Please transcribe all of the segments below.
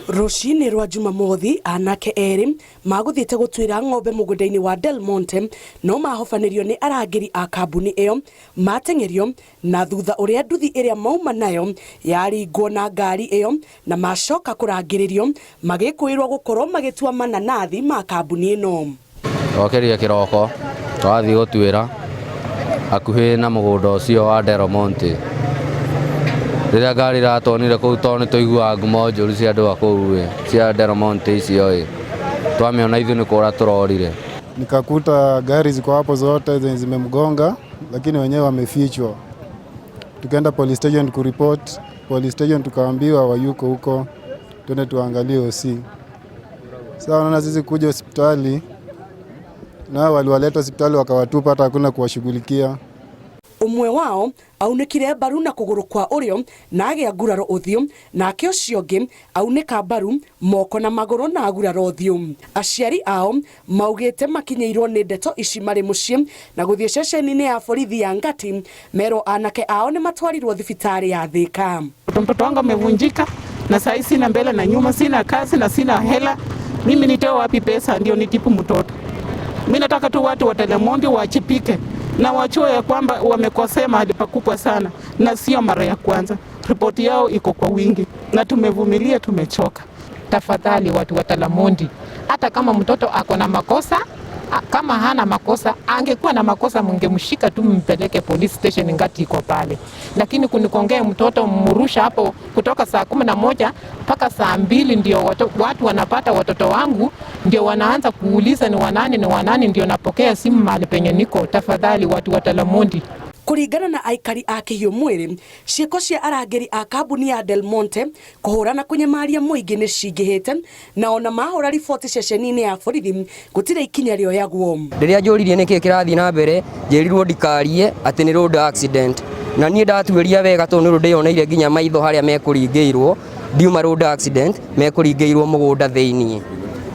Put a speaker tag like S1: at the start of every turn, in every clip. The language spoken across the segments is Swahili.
S1: Rushini rwa Jumamothi anake eri maguthiite gutwira ng'ombe mugunda-ini wa Del Monte no mahofanirio ni arangiri a kambuni iyo matengerio na thutha uria nduthi iria mauma nayo yaringwo na ngari iyo na macoka kurangiririo magikuirwo gukorwo magitua mananathi ma kambuni ino.
S2: Okeria kiroko twathi gutwira akuhi na mugunda ucio wa Del Monte rĩrĩa ngari ratonire kũu tondũ tũiguaga ngumo njũru cia andũ a kũu cia Del Monte icio twamĩona ithuĩ nĩ kũra tũrorire.
S3: Nikakuta gari ziko hapo zote zenye zimemgonga, lakini wenyewe wamefichwa. Tukaenda police station kuripoti, police station tukaambiwa wayuko huko twende tuangalie OC. Sasa wanaona sisi kuja hospitali na waliwaleta hospitali wakawatupa, hata hakuna kuwashughulikia.
S1: Umwe wao aunekire mbaru na kuguru kwa urio na agia nguraro uthio nake ucio ungi aunika mbaru moko na maguru na nguraro uthio. Aciari ao maugite makinyeirwo ni ndeto ici mari mucii na guthie ceceni-ini ya borithi ya Ngati mero anake ao ni matwarirwo thibitari ya Thika.
S4: Mtoto wangu amevunjika na sasa sina mbele na nyuma, sina kazi na sina hela. Mimi nitoa wapi pesa ndio nitipu mtoto? Mimi nataka tu watu wa Del Monte wachipike na wachue ya kwamba wamekosea mahali pakubwa sana, na sio mara ya kwanza. Ripoti yao iko kwa wingi na tumevumilia, tumechoka.
S5: Tafadhali watu wa Del Monte, hata kama mtoto ako na makosa, kama hana makosa, angekuwa na makosa mungemshika tu mpeleke police station, Ngati iko pale. Lakini kunikongea mtoto mrusha hapo kutoka saa 11 mpaka saa 2 ndio watu wanapata watoto wangu, ndio wanaanza kuuliza ni wanani ndio napokea simu mahali penye niko. Tafadhali watu wa Del Monte.
S1: Kuringana na aikari a Kihiu Mwiri, ciiko cia arangiri a kambuni ya Del Monte kuhurana kunyamaria muingi ni cingihite na ona mahura riboti ceceni-ini ya borithi gutire ikinya rioyagwo.
S6: Riria njuririe niki kirathi na mbere njirirwo ndikarie ati ni road accident, na nie ndatuiria wega tondu ru ndioneire nginya maitho haria mekuringiirwo ndiuma road accident mekuringiirwo mugunda thiini.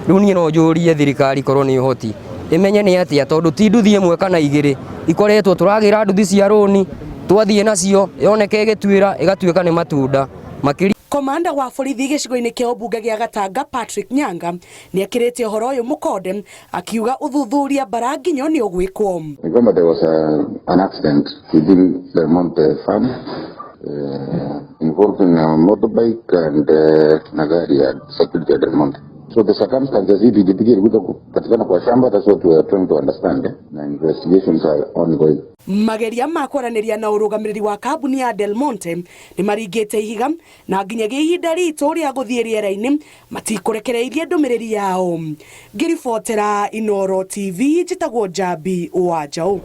S6: Riu nie no njurie thirikari korwo ni uhoti imenye ni atia tondu ti nduthi imwe kana igiri ikoretwo turagira nduthi cia roni twathie nacio yoneke igitwira igatuika ni matunda makiri.
S1: Komanda wa borithi gicigo-ini kia ubunge gia Gatanga Patrick Nyanga ni akirite uhoro uyu mukonde akiuga uthuthuria baranginyo ni ugwikwo.
S7: There was an accident within the Monte farm involving a motorbike and nagari ya security at Del Monte. So the circumstances katikana kwa shamba, that's what we are trying to understand. Na investigations are ongoing.
S1: Mageria ma kwaraniria na urugamiriri wa kambuni ya Del Monte ni maringite ihiga na nginyagia ihinda ritu ria guthie riera-ini matikurekereirie ndumiriri yao. Ngiribotera Inooro TV, njitagwo Njambi Wanjaũ.